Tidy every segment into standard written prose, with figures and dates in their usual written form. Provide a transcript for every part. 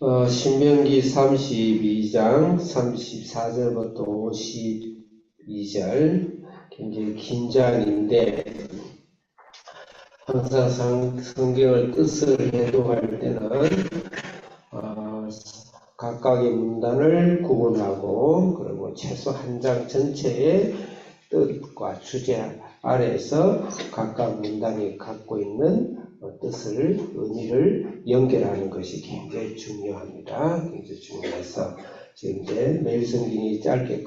신명기 32장 34절부터 52절 굉장히 긴 장인데 항상 성경을 뜻을 해독할 때는 각각의 문단을 구분하고 그리고 최소 한 장 전체의 뜻과 주제 아래에서 각각 문단이 갖고 있는 뜻을, 의미를 연결하는 것이 굉장히 중요합니다. 굉장히 중요해서 지금 이제 매일 성경이 짧게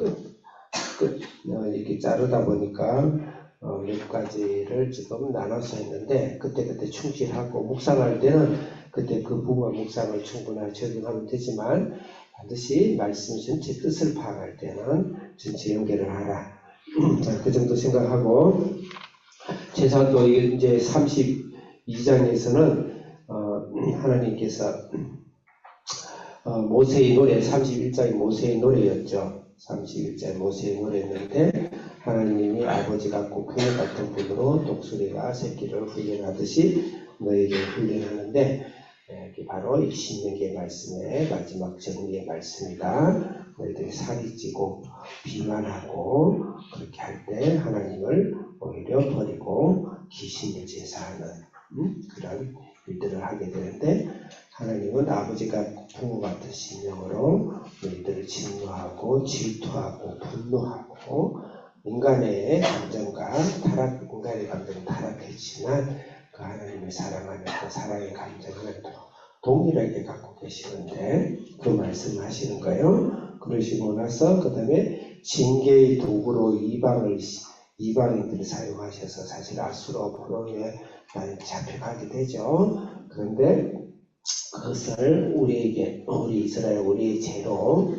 이렇게 자르다 보니까 몇 가지를 지금 나눠서 했는데 그때 충실하고 묵상할 때는 그때 그 부분 묵상을 충분히 적용하면 되지만 반드시 말씀 전체 뜻을 파악할 때는 전체 연결을 하라. 자, 그 정도 생각하고 제사도 이제 32장에서는 하나님께서 모세의 노래 31장이 모세의 노래였죠. 31장이 모세의 노래였는데 하나님이 아버지 같고 부모 같은 분으로 독수리가 새끼를 훈련하듯이 너에게 훈련하는데 이게 바로 이 신명기의 말씀의 마지막 정리의 말씀이다. 너희들이 살이 찌고 비만하고 그렇게 할 때 하나님을 오히려 버리고 귀신을 제사하는 그런 일들을 하게 되는데 하나님은 아버지가 부모 같은 심령으로 너희들을 진노하고 질투하고 분노하고 인간의 감정과 인간의 감정은 타락했지만 그 하나님을 사랑하는 그 사랑의 감정을 동일하게 갖고 계시는데 그 말씀을 하시는 거예요. 그러시고 나서 그 다음에 징계의 도구로 이방인들을 사용하셔서 사실 아수르 포로에 많이 잡혀가게 되죠. 그런데 그것을 우리 이스라엘 우리의 죄로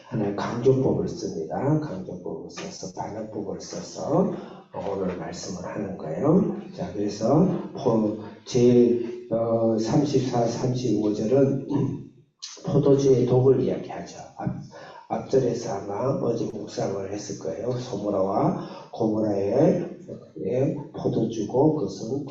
하나의 강조법을 씁니다. 강조법을 써서 반역법을 써서 오늘 말씀을 하는 거예요. 자, 그래서 제 34, 35절은 포도주의 독을 이야기하죠. 앞절에서 아마 어제 묵상을 했을 거예요. 소모라와 고모라의 포도주고 그것은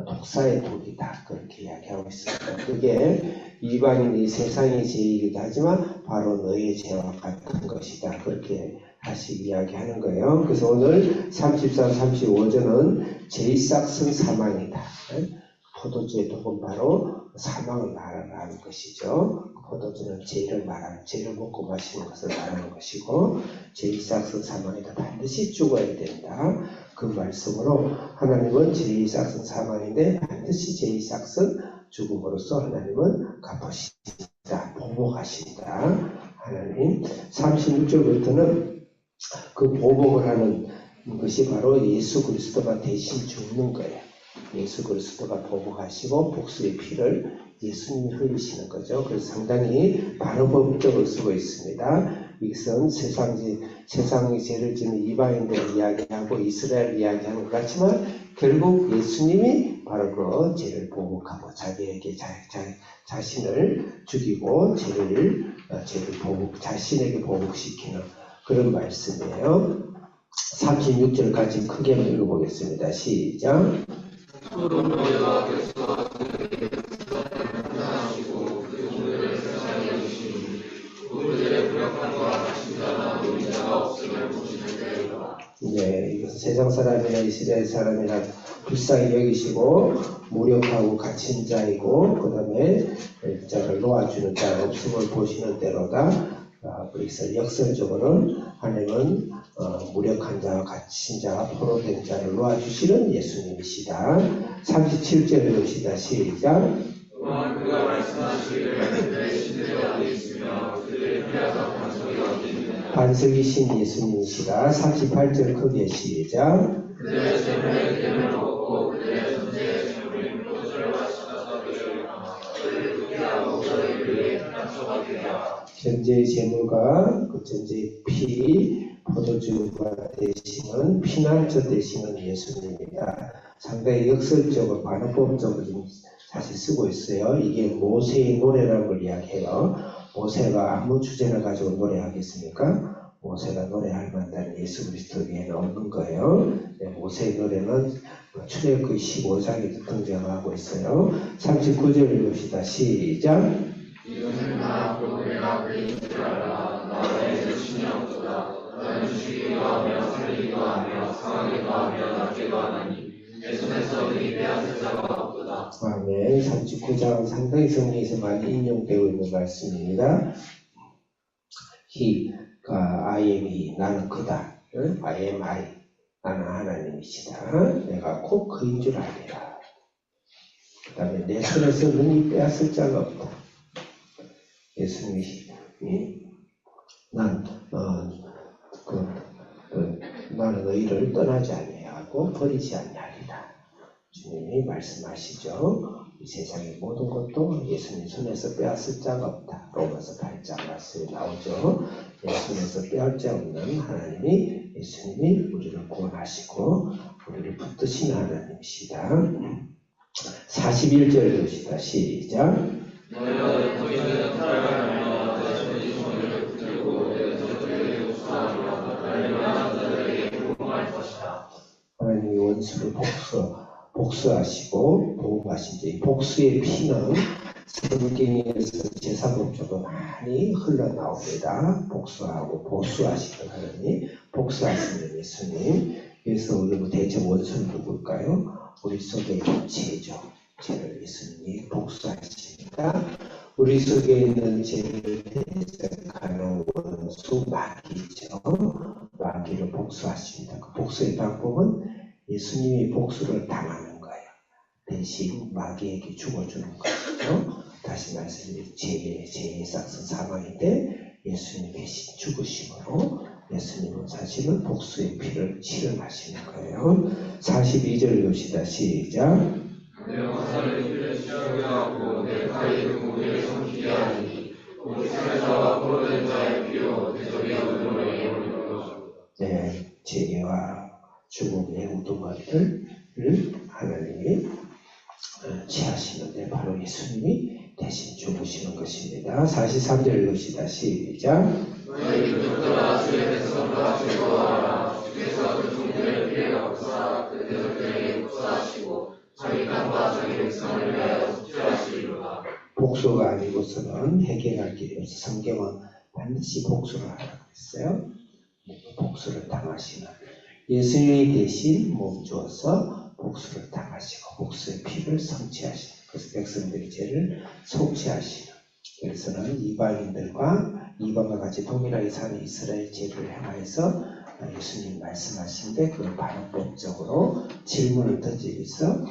독사의 독이다. 그렇게 이야기하고 있습니다. 그게 이방인이 세상의 죄이기도 하지만 바로 너의 죄와 같은 것이다. 그렇게 다시 이야기하는 거예요. 그래서 오늘 34, 35절은 죄의 싹은 사망이다. 포도주의 독은 바로 사망을 말하는 것이죠. 포도주는 죄를 먹고 마시는 것을 말하는 것이고 죄의 싹은 사망이다. 반드시 죽어야 된다. 그 말씀으로 하나님은 죄의 싹은 사망인데 반드시 죄의 싹은 죽음으로써 하나님은 갚으신다. 보복하신다. 하나님 36절부터는 그 보복을 하는 것이 바로 예수 그리스도가 대신 죽는 거예요. 예수 그리스도가 보복하시고 복수의 피를 예수님이 흘리시는 거죠. 그래서 상당히 반어법적으로 쓰고 있습니다. 이것은 세상의 죄를 지는 이방인들 이야기하고 이스라엘 이야기하는 것 같지만 결국 예수님이 바로 그 죄를 보복하고 자기에게 자신을 죽이고 자신에게 보복시키는 그런 말씀이에요. 36절까지 크게 한번 읽어보겠습니다. 시작. 네, 이것은 세상 사람이나 이스라엘 사람이나 불쌍히 여기시고 무력하고 갇힌 자이고 그 다음에 자를 놓아주는 자 없음을 보시는 대로다. 그래서 역설적으로는 하나님은 무력한 자와 갇힌 자와 포로된 자를 놓아주시는 예수님이시다. 37절을 봅시다. 시작. 또한 그가 말씀하시기를 그들의 신들이 어디 있으며 그들의 피하다 반석이 어디 있느냐. 반석이 신 예수님이시다. 38절 크게 시작. 그들의 재물의 기름을 먹고 그들의 전제의 재물인 포도주를 마시면서 그들을 그들을 피하고 그들에게 피난처가 되리라. 전제의 재물과 그 전제의 피, 포도주가 되시는 피난처 되시는 예수님입니다. 상당히 역설적으로 반어법적으로 사실 쓰고 있어요. 이게 모세의 노래라는 걸 이야기해요. 모세가 아무 주제를 가지고 노래하겠습니까? 모세가 노래할 만한 예수 그리스도 위에는 없는 거예요. 모세의 노래는 출애굽기 15장에도 등장하고 있어요. 39절 읽읍시다. 시작. 이것은 나하고 내가 그인 줄 알라. 나의 자신이 없도다. 나는 죽이기도 하며 살리기도 하며 상하기도 하며 낫기도 하나니 내 손에서 그이 빼앗을 자가 없도다. 아멘. 39장 상당히 성경에서 많이 인용되고 있는 말씀입니다. He가 I am He, 나는 그다. I am I, 나는 하나님이시다. 내가 곧 그인 줄 알리라. 그 다음에 내 손에서 능히 빼앗을 자가 없다. 예수님이 나는 너희를 떠나지 아니하고 버리지 아니하리라. 주님이 말씀하시죠. 이 세상의 모든 것도 예수님 손에서 빼앗을 자가 없다. 로마서 8장 말씀에 나오죠. 예수님에서 빼앗을 자 없는 하나님이 예수님이 우리를 구원하시고 우리를 붙드시는 하나님이시다. 41절 읽읍시다. 시작. 너희가 너희는 살아가며 내 손이 손을 붙들고 내 저들에게 복수하며 달려나는 자들에게 복종할 것이다. 하나님이 원수를 복수하시고 보호하신 이 복수의 피는 성경에서 제사법적으로 많이 흘러나옵니다. 복수하고 보수하시는 하나님, 복수하시는 예수님. 그래서 우리 대체 원수는 누굴까요? 우리 속에 있는 죄죠. 죄를 예수님이 복수하십니다. 우리 속에 있는 죄를 대적하는 원수 마귀죠. 마귀를 복수하십니다. 그 복수의 방법은 예수님이 복수를 당하는 거예요. 대신 마귀에게 죽어주는 것이죠. 다시 말씀드리면 죄의 삭스 사망인데 예수님 대신 죽으심으로 예수님은 사실은 복수의 피를 실현하시는 거예요. 42절 읽읍시다. 시작. 내 화살을 입에 취하게 하고 내 칼이 그 무게를 삼키게 하니 곧 살자와 포로된 자의 피로 대적의 우두머리에 올리는 것이다. 네, 죄와 죽음의 우두머리를 하나님이 취하시는데 바로 예수님이 대신 죽으시는 것입니다. 43절 읽읍시다. 시작. 너희 그들아 주의 백성과 즐거워하라. 주께서 그 종들의 피해가 없사 그 대적들에게 복수하시고 자기 땅과 자기 백성을 위하여 속죄하시리로다. 복수가 아니고서는 해결할 길이 없어. 성경은 반드시 복수를 하라고 했어요. 복수를 당하시는 예수님이 대신 몸 주어서 복수를 당하시고 복수의 피를 성취하시는, 그래서 백성들의 죄를 속죄하시는, 그래서는 이방인들과 이방과 같이 동일하게 사는 이스라엘 죄를 향해서 예수님 말씀하신데 그걸 반응법적으로 질문을 던지면서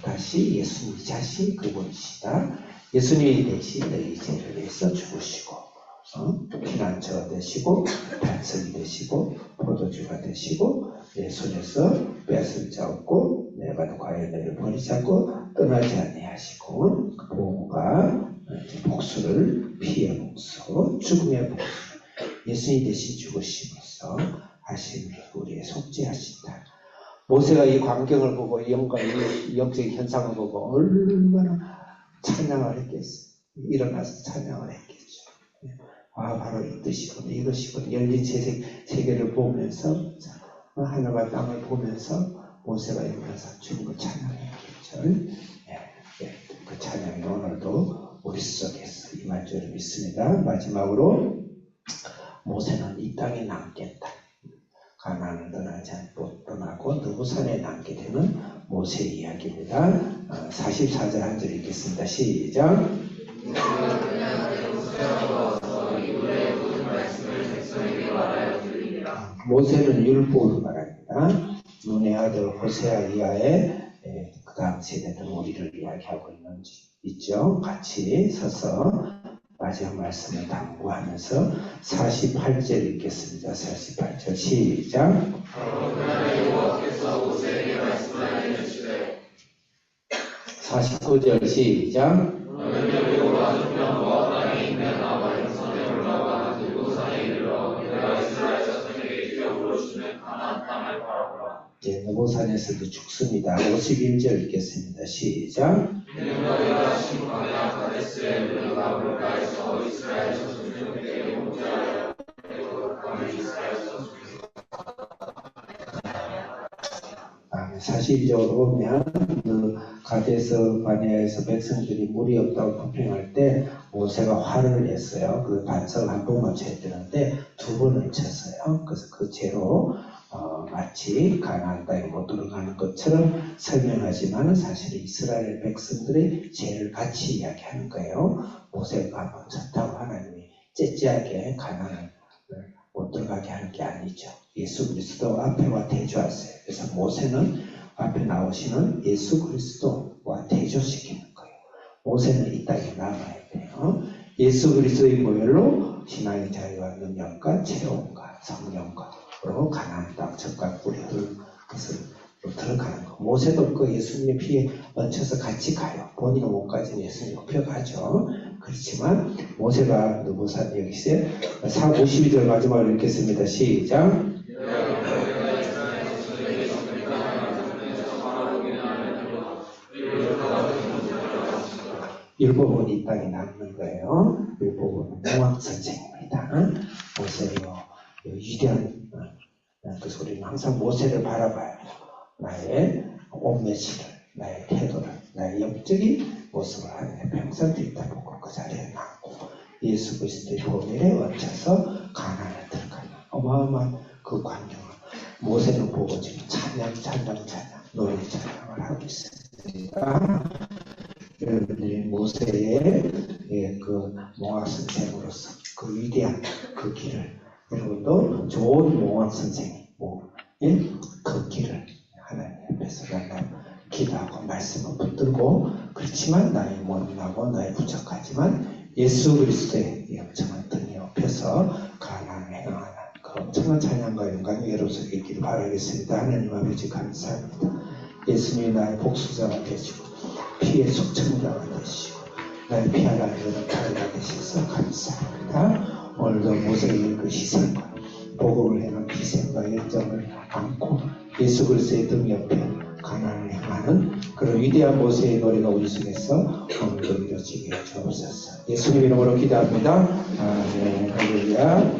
다시 예수님 자신 그분이시다. 예수님이 대신 너희 죄를 위해서 죽으시고 피난처가 되시고 반석이 되시고 포도주가 되시고 내 손에서 뺏을 자 없고 내가 과연 너희를 버리지 않고 떠나지 아니하시고 보호가 복수를 피의 복수 죽음의 복수 예수님 대신 죽으심으로써 하신 우리의 속죄하신다. 모세가 이 광경을 보고 이 영광, 이 영적인 현상을 보고 얼마나 찬양을 했겠어요. 일어나서 찬양을 했겠죠. 바로 이 뜻이군, 이것이군. 열린 세계를 보면서 하늘과 땅을 보면서 모세가 일어나서 주님을 찬양했겠죠. 그 찬양이 오늘도 우리 속에서 임할 줄을 믿습니다. 마지막으로 모세는 이 땅에 남겠다. 가나안을 떠나지 않고 떠나고 느부산에 남게 되는 모세의 이야기입니다. 44절 한 절 읽겠습니다. 시작. 모세는 율법을 말합니다. 눈의 아들 호세아 이하의 그 다음 세대들 우리를 이야기하고 있죠. 같이 서서 마지막 말씀을 당부하면서 48절 읽겠습니다. 48절 시작. 49절 시작. 느보산에서도 죽습니다. 51절 읽겠습니다. 시작. 42절로 보면 그 가데스 바네아에서 백성들이 물이 없다고 불평할 때 모세가 화를 냈어요. 그 반석을 한 번만 쳐야 되는데 두 번을 쳤어요. 그래서 그 죄로 마치 가나안 땅에 못 들어가는 것처럼 설명하지만 사실 이스라엘 백성들의 죄를 같이 이야기하는 거예요. 모세가 한번 쳤다고 하나님이 째째하게 가나안을 못 들어가게 하는 게 아니죠. 예수 그리스도 앞에와 대조하세요. 그래서 모세는 앞에 나오시는 예수 그리스도와 대조시키는 거예요. 모세는 이 땅에 남아야 돼요. 예수 그리스도의 보혈로 신앙의 자유와 능력과 체험과 성령과로 가나안 땅 적과 뿌리들 것을 들어가는 거. 모세도 그 예수님의 피에 얹혀서 같이 가요. 본인은 못 가지는 예수님 उप혀가죠. 그렇지만 모세가 누구사 여기서 52절 마지막으로 읽겠습니다. 시작. 율법은 이 땅에 남는 거예요. 율법은 몽학 선생입니다. 모세요 위대한 그 소리는 항상 모세를 바라봐요. 나의 옷매질을, 나의 태도를, 나의 영적인 모습을 하나님의 평생 들여다보고 그 자리에 남고 예수 그리스도의 보혈에 얹혀서 가나안에 들어가는 어마어마한 그 광경을 모세는 보고 지금 찬양 노래 찬양을 하고 있습니다. 여러분들이 모세의 그 몽학 선생으로서 그 위대한 그 길을 여러분도 좋은 몽학 선생이 그 길을 하나님 앞에서 기도하고 말씀을 붙들고 그렇지만 나의 못나고 나의 부족하지만 예수 그리스도의 영청한 등에 업혀서 가나안에 행하는 그 엄청난 찬양과 영광이 여러분에게 있기를 바라겠습니다. 하나님 아버지 감사합니다. 예수님이 나의 복수자가 되시고 피의 속천자가 되시고 나의 피하라는 가르가 되셔서 감사합니다. 오늘도 모세의 그 희생과 복음을 행한 희생과 열정을 안고 예수 그리스도의 등 옆에 가나안을 행하는 그런 위대한 모세의 노래가 우리 속에서 오늘도 이루어지게 해주옵소서. 예수님 이름으로 기도합니다. 아멘. 할렐루야.